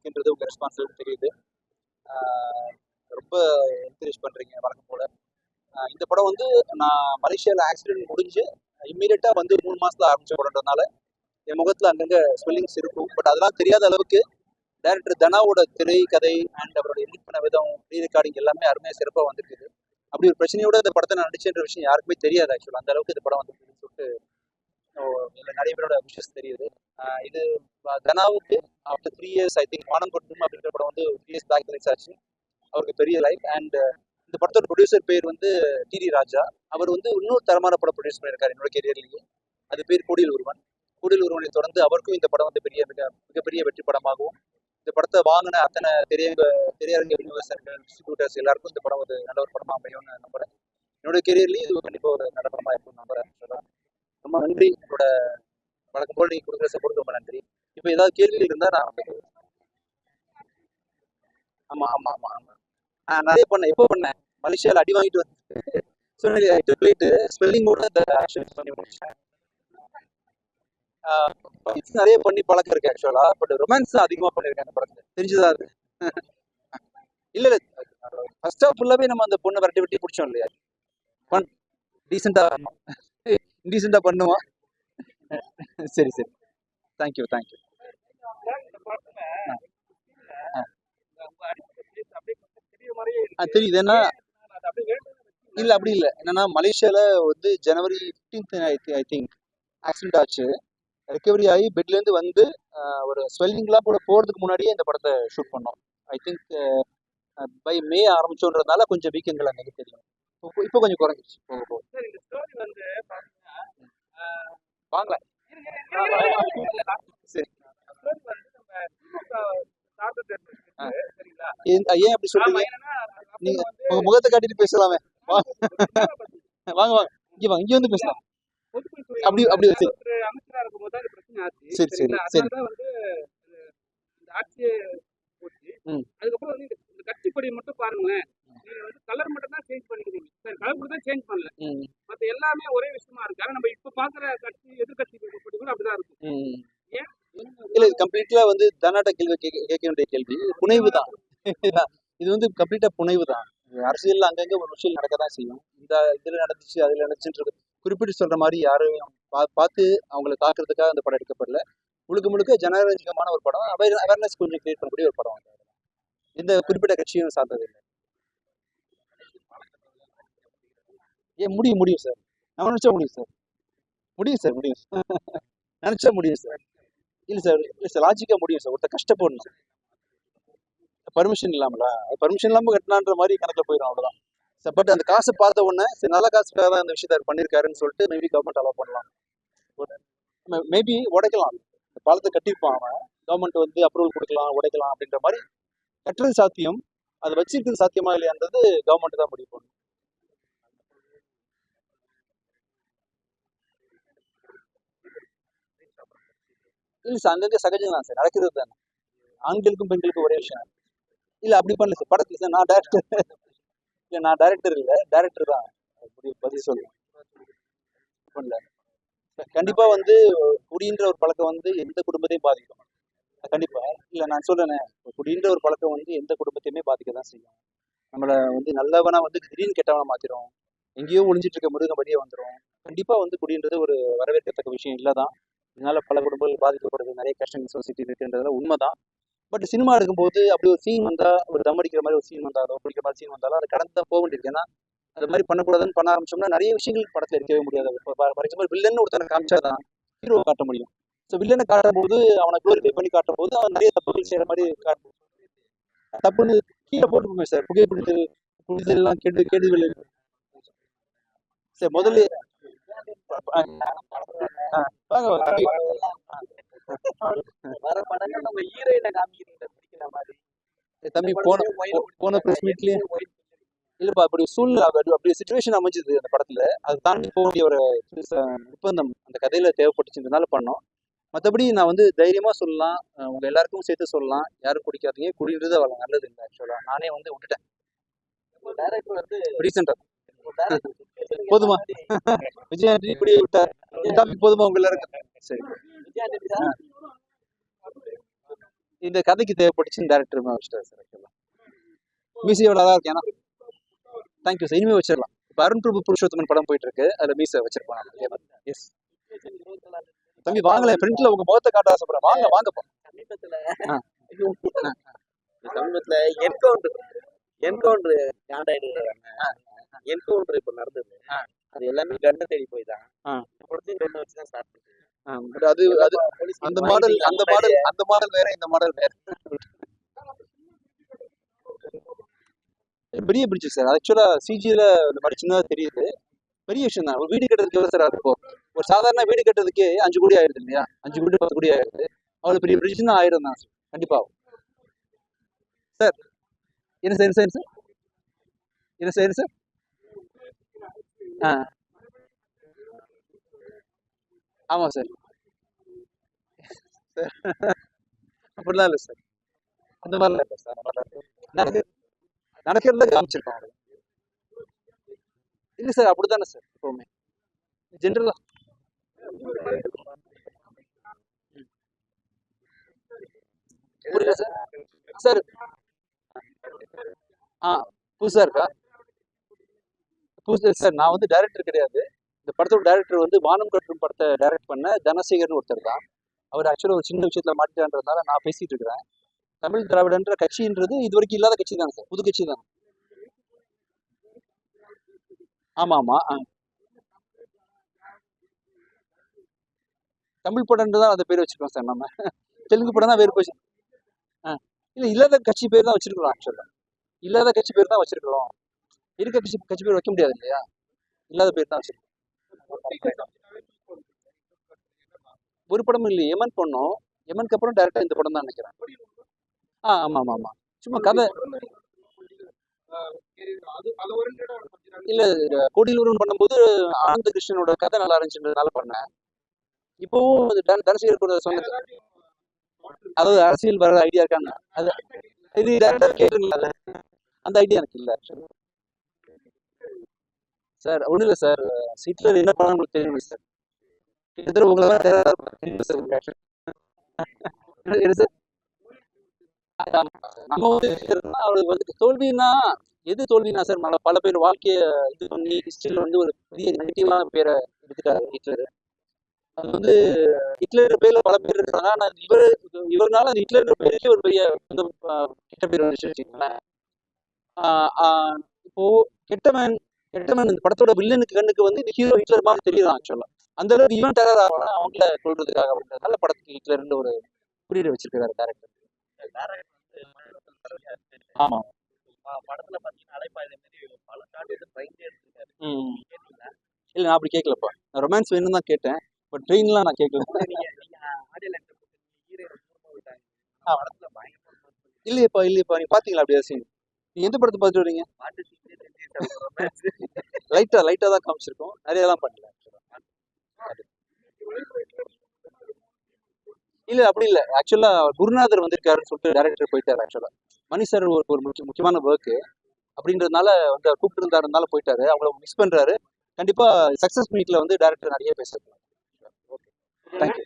இருக்குன்றது உங்கள் ரெஸ்பான்சிபிலிட்டி தெரியுது. ரொம்ப என்கரேஜ் பண்ணுறீங்க வழக்கம் போல். இந்த படம் வந்து நான் மலேசியாவில் ஆக்சிடென்ட் முடிஞ்சு இம்மீடியட்டாக வந்து 3 மாதத்தில் ஆரம்பிச்ச படம்ன்றதுனால என் முகத்தில் அங்கங்கே ஸ்வெல்லிங்ஸ் இருக்கும். பட் அதெல்லாம் தெரியாத அளவுக்கு டைரக்டர் தனாவோட திரை கதை அண்ட் அவரோட எடிட் பண்ண விதம், ரீ ரெக்கார்டிங் எல்லாமே அருமையாக சிறப்பாக வந்துருக்குது. அப்படி ஒரு பிரச்சனையோட இந்த படத்தை நான் நடிச்சேன்ற விஷயம் யாருக்குமே தெரியாது. ஆக்சுவலாக அந்த அளவுக்கு இந்த படம் வந்துருக்குதுன்னு சொல்லிட்டு இதில் நிறைய பேரோட விஷஸ் தெரியுது. இது தனாவுக்கு ஆஃப்டர் 3 இயர்ஸ் ஐ திங்க் வானம் கொட்டும் அப்படின்ற படம் வந்து 3 இயர்ஸ் பேக் ரிலீஸ் ஆச்சு. அவருக்கு பெரிய லைஃப். அண்ட் இந்த படத்தோட ப்ரொடியூசர் பேர் வந்து டிடி ராஜா. அவர் வந்து இன்னொரு தரமான படம் ப்ரொடியூஸ் பண்ணியிருக்காரு என்னோட கெரியர்லேயே. அது பேர் கூடியில் ஒருவன். கூடியில் ஒருவனை தொடர்ந்து அவருக்கும் இந்த படம் வந்து மிகப்பெரிய வெற்றி படமாகவும், இந்த படத்தை வாங்கின அத்தனை திரையரங்க விநியோகஸ்தர்கள், டிஸ்ட்ரிபியூட்டர்ஸ் எல்லாருக்கும் இந்த படம் வந்து நல்ல ஒரு படமாக அமையும்னு நம்புறேன். என்னோட கெரியர்லேயும் இது கண்டிப்பாக ஒரு நல்ல படமாக இருக்கும்னு நம்புறேன். ரொம்ப நன்றி. உங்களோட வழக்கம் போல் நீங்கள் கொடுக்குற சப்போர்ட் ரொம்ப நன்றி. இப்போ ஏதாவது கேள்வி இருந்தால் நான் நிறைய பண்ணேன். எப்போ பண்ணேன்? மலேசியாவில் அடி வாங்கிட்டு வந்து போயிட்டு ஸ்பெல்லிங்கோட பண்ணி முடிச்சேன். நிறைய பண்ணி பழக்கம் இருக்கு ஆக்சுவலா. பட் ரொமான்ஸ் அதிகமாக பண்ணியிருக்கேன் அந்த படத்துல. தெரிஞ்சுதான் இருக்கு. இல்ல ஃபர்ஸ்ட் ஆஃப் ஃபுல்லாவே நம்ம அந்த பொண்ணை விரட்டி விட்டி பிடிச்சோம் இல்லையா? டீசெண்டா பண்ணுவோம். சரி சரி, தேங்க்யூ. தெரியுது. ஏன்னா இல்ல அப்படி இல்லை. என்னன்னா மலேசியால வந்து ஜனவரி 15 ஐ திங்க் ஆக்சிடென்ட் ஆச்சு. ரெக்கவரி ஆகி பெட்லேருந்து வந்து ஒரு ஸ்வெல்லிங்லாம் கூட போகிறதுக்கு முன்னாடியே இந்த படத்தை ஷூட் பண்ணோம். ஐ திங்க் பை மே ஆரம்பிச்சோன்றதுனால கொஞ்சம் வீக்கெண்டில் அன்றைக்கி தெரியும். இப்போ கொஞ்சம் குறைஞ்சிச்சு. வாங்கல சரி. ஏன் அப்படி சொல்றீங்க? நீங்க உங்க முகத்தை காட்டிட்டு பேசலாமே. வாங்க இங்க வாங்க, இங்க வந்து பேசலாம். அப்படி சரி சரி சரி சரி. அதுக்கப்புறம் வந்து இந்த கட்சி கொடி மட்டும் பாருங்களேன். நீங்க வந்து கலர் மட்டும் தான் சேஞ்ச் பண்ணிக்கிறீங்க. சரி, கலர் மட்டும் தான் சேஞ்ச் பண்ணல. மத்த எல்லாமே ஒரே விஷயமா இருக்கு. ஆனா நம்ம இப்ப பாக்குற கட்சி எதிர்கட்சி கொடி கூட அப்படிதான் இருக்கும். ஏன் இல்ல கம்ப்ளீட்டா வந்து தனாட்ட கேள்வி கேட்க வேண்டிய கேள்வி புனைவு தான். இது வந்து கம்ப்ளீட்டா புனைவு தான். அரசியல் அங்கங்க ஒரு விஷயம் நடக்கதான் செய்யும். இந்த இதுல நடந்துச்சு அதுல நடந்துச்சுன்றது குறிப்பிட்டு சொல்ற மாதிரி யாரையும் பார்த்து அவங்களை தாக்குறதுக்காக அந்த படம் எடுக்கப்படல. முழுக்க ஜனரஞ்சகமான ஒரு படம். அவேர்னஸ் கொஞ்சம் கிரியேட் பண்ணக்கூடிய ஒரு படம். எந்த குறிப்பிட்ட கட்சியும் சார்ந்தது இல்லை. ஏன் முடியும் சார். நம்ம நினைச்சா முடியும் சார். முடியும் நினைச்சா முடியும் சார். இல்லை சார் லாஜிக்கா முடியும் சார். ஒருத்தர் கஷ்டப்படணும். பர்மிஷன் இல்லாம கட்டினான்ற மாதிரி கணக்கில் போயிடும், அவ்வளோதான். பட் அந்த காசை பார்த்த உடனே சரி நல்ல காசுக்காக தான் அந்த விஷயத்த பண்ணியிருக்காருன்னு சொல்லிட்டு மேபி கவர்மெண்ட் அலோவ் பண்ணலாம். மேபி உடைக்கலாம். இந்த பாலத்தை கட்டியிருப்பான் அவன். கவர்மெண்ட் வந்து அப்ரூவல் கொடுக்கலாம், உடைக்கலாம் அப்படின்ற மாதிரி கட்டுறது சாத்தியம். அதை வச்சிருக்கிறது சாத்தியமா இல்லையான்றது கவர்மெண்ட் தான் முடிவு பண்ணும். இல்லை சார், அங்கங்கே சகஜம் தான் சார், நடக்கிறது தானே. ஆண்களுக்கும் பெண்களுக்கும் ஒரே விஷயம். இல்லை அப்படி பண்ணல சார் படத்தில் சார். நான் டைரக்டர் இல்லை, டைரக்டர் தான் பதில் சொல்லுவேன். கண்டிப்பா வந்து குடின்ற ஒரு பழக்கம் வந்து எந்த குடும்பத்தையும் பாதிக்கும். கண்டிப்பா இல்லை நான் சொல்றேனே, குடின்ற ஒரு பழக்கம் வந்து எந்த குடும்பத்தையுமே பாதிக்க தான் செய்யும். நம்மளை வந்து நல்லவனா வந்து திடீர்னு கெட்டவனா மாத்திரும். எங்கேயோ ஒளிஞ்சிட்டு இருக்க மிருகம் வெளியே வந்துடும். கண்டிப்பா வந்து குடின்றது ஒரு வரவேற்கத்தக்க விஷயம் இல்லைதான். இதனால பல குடும்பங்கள் பாதிக்கப்படுது, நிறைய கஷ்டங்கள் சொசைட்டி இருக்குன்றதுல உண்மைதான். பட் சினிமா எடுக்கும்போது அப்படி ஒரு சீன் வந்தா, ஒரு தம் அடிக்கிற மாதிரி ஒரு சீன் வந்தாலோ, பிடிக்கிற மாதிரி சீன் வந்தாலும் அதை கடந்து தான் போக வேண்டியிருக்கு. ஏன்னா அது மாதிரி பண்ணக்கூடாதுன்னு பண்ண ஆரம்பிச்சோம்னா நிறைய விஷயங்கள் படத்துல இருக்கவே முடியாது. ஃபார் எக்ஸாம்பிள் வில்லன்னு ஒருத்தனை காமிச்சாதான் ஹீரோ காட்ட முடியும். ஸோ வில்லனை காட்டும் போது அவனை குளோரிஃபை பண்ணி காட்டும் போது அவன் நிறைய தப்புகள் செய்யற மாதிரி காட்டும். தப்புன்னு கீழே போட்டுக்கோங்க சார். புகைப்பிடித்தல் கேடுகள் சார். முதல்ல தம்பி போன பிரஸ் மீட்லயே இல்லப்பா அப்படி சூழ்நிலை அப்படி சிச்சுவேஷன் அமைஞ்சது அந்த படத்துல. அது தாண்டி போக வேண்டிய ஒரு நிர்பந்தம் அந்த கதையில தேவைப்பட்டுச்சுன்றதுனால பண்ணோம். மற்றபடி நான் வந்து தைரியமா சொல்லலாம், உங்க எல்லாருக்கும் சேர்த்து சொல்லலாம், யாரும் குடிக்காதீங்க. குடின்றது அவ்வளவு நல்லது இல்லை ஆக்சுவலா. நானே வந்து விட்டுட்டேன் ரீசெண்டா. போதுமா விஜயாண்டி இப்படியே விட்டார். போதுமா உங்க எல்லாருக்கும்? சரி இந்த கதைக்கு தேவைப்பட்டுச்சுன்னு டேரக்டர் வச்சுட்டாரு சார். ஆக்சுவலாக மீசையோட தான் இருக்கு. ஏன்னா தேங்க்யூ சார், இனிமே வச்சிடலாம். இப்போ அருண் பிரபு புருஷோத்தமன் படம் போயிட்டு இருக்கு, அதில் மீசை வச்சிருப்பாங்க. எஸ் தம்பி வாங்கல, ஃப்ரண்ட்ல உங்க முகத்தை காட்ட ஆசைப்படுறேன். வாங்க வாங்கப்பா. சமீபத்துல என்கவுண்டர் என்கவுண்டர் இப்ப நடந்தது. அது எல்லாமே கண்ணை தேடி போய் தான் கண்ணை வச்சுதான் ஸ்டார்ட் பண்ணுது. அது அது அந்த மாடல் வேற, இந்த மாடல் வேற. பெரிய பிரிட்ஜ் சார். ஆக்சுவலா சிஜில இந்த மாதிரி சின்னதாக தெரியுது, பெரிய விஷயம் தான். ஒரு வீடு கட்டுறதுக்கு எவ்வளோ சார் இருக்கும்? ஒரு சாதாரண வீடு கட்டுறதுக்கு 5 கோடி ஆயிடுது இல்லையா? 5 கோடி 10 கோடி ஆயிடுது. அவ்வளோ பெரிய பிரிட்ஜ் தான் ஆயிரம் தான் சார், கண்டிப்பா சார். என்ன சார் சார் சார் என்ன சார் சார் ஆ ஆமாம் சார். சார் அப்படிலாம் இல்லை சார், அந்த மாதிரிலாம் இல்லை சார். நடக்கிறத காமிச்சிருக்கோம். இல்லை சார், அப்படித்தானே சார் எப்பவுமே ஜென்ரலா. புரியல சார். சார் புதுசா இருக்கா? புதுசு சார். நான் வந்து டைரக்டர் கிடையாது. இந்த படத்தோட டைரக்டர் வந்து வானம் கட்டும் படத்தை டைரக்ட் பண்ண தனசேகர்னு ஒருத்தர் தான். அவர் ஆக்சுவலாக ஒரு சின்ன விஷயத்துல மாட்டிட்டான்றதுனால நான் பேசிட்டு இருக்கிறேன். தமிழ் திராவிடன்ற கட்சின்றது இது வரைக்கும் இல்லாத கட்சி தானே சார், புது கட்சி தான். ஆமா ஆமா. தமிழ் படம்னு தான் அந்த பேர் வச்சிருக்கோம் சார் நம்ம. தெலுங்கு படம் தான் வேறு போச்சு. இல்லை, இல்லாத கட்சி பேர் தான் வச்சிருக்கிறோம். ஆக்சுவலாக இல்லாத கட்சி பேர் தான் வச்சிருக்கிறோம். இருக்க கட்சி பேர் வைக்க முடியாது இல்லையா? இல்லாத பேர் தான் வச்சிருக்கோம். ஒரு படமும் இல்லையே, எமன் பண்ணோம். எமனுக்கு அப்புறம் டேரக்டா இந்த படம் தான் நினைக்கிறேன். ஆமா ஆமா ஆமா. சும்மா கதை இல்ல. கோடியிலூர்னு பண்ணும்போது ஆனந்த கிருஷ்ணனோட கதை நல்லா இருந்துச்சுன்றதுனால பண்ணேன். இப்போவும் தனசேகர் கூட சொன்னது, அதாவது அரசியல் வர ஐடியா இருக்காங்க. அது இது டேரக்டர் கேட்டுங்களா? அந்த ஐடியா எனக்கு இல்லை சார். ஒன்றும் இல்லை சார், ஹிட்லர் என்ன பண்ண உங்களுக்கு தெரியும் சார். கிட்டத்தட்ட உங்களை தெரியும் சார். நம்ம வந்து அவளுக்கு வந்து தோல்வின்னா எது தோல்வினா சார், பல பேர் வாழ்க்கைய இது பண்ணி ஹிஸ்டரியில் வந்து ஒரு பெரிய நெகட்டிவான பேரை எடுத்துட்டாரு ஹிட்லர். அது வந்து ஹிட்லர் பேர்ல பல பேர் இருக்காங்க. ஆனா இவர்னால அந்த ஹிட்லர் பேருக்கு ஒரு பெரிய கெட்ட பேர் வந்துச்சு வச்சுக்கோங்களேன். இப்போ கெட்டவன் இந்த படத்தோட வில்லனுக்கு கண்ணுக்கு வந்து இந்த ஹீரோ ஹிட்லர் மாதிரி தெரியலாம். ஆக்சுவலா அந்த அளவுக்கு இவன் டெரர் ஆகலாம் அவங்கள கொள்றதுக்காக அப்படின்றதுனால படத்துக்கு ஹிட்லர்ன்ற ஒரு குறியீடு வச்சிருக்காரு டேரக்டர். ஆமா. படத்துல பாத்தீங்கன்னா அலைப்பாயுதே மாதிரி பல காட்டு ட்ரெயின் எடுத்துருக்காரு. இல்ல, நான் அப்படி கேட்கலப்பா. நான் ரொமான்ஸ் வேணும்னு தான் கேட்டேன், பட் ட்ரெயின்லாம் நான் கேட்கல. இல்லையப்பா இல்லையப்பா, நீங்க பாத்தீங்களா அப்படியே சீன்? நீங்க எந்த படத்தை பார்த்துட்டு வரீங்க? லைட்டா தான் காமிச்சிருக்கோம், நிறையலாம் பண்ணல. இல்ல அப்படி இல்லை. ஆக்சுவலா குருநாதர் வந்திருக்காருன்னு சொல்லிட்டு டேரக்டர் போயிட்டாரு. ஆக்சுவலா மணி சார் ஒரு முக்கியமான ஒர்க் அப்படின்றதுனால வந்து கூப்பிட்டு இருந்தாருனால போயிட்டாரு. அவங்கள மிஸ் பண்றாரு. கண்டிப்பா சக்சஸ் மீட்ல வந்து டேரக்டர் நிறைய பேசுறாரு. தேங்க்யூ.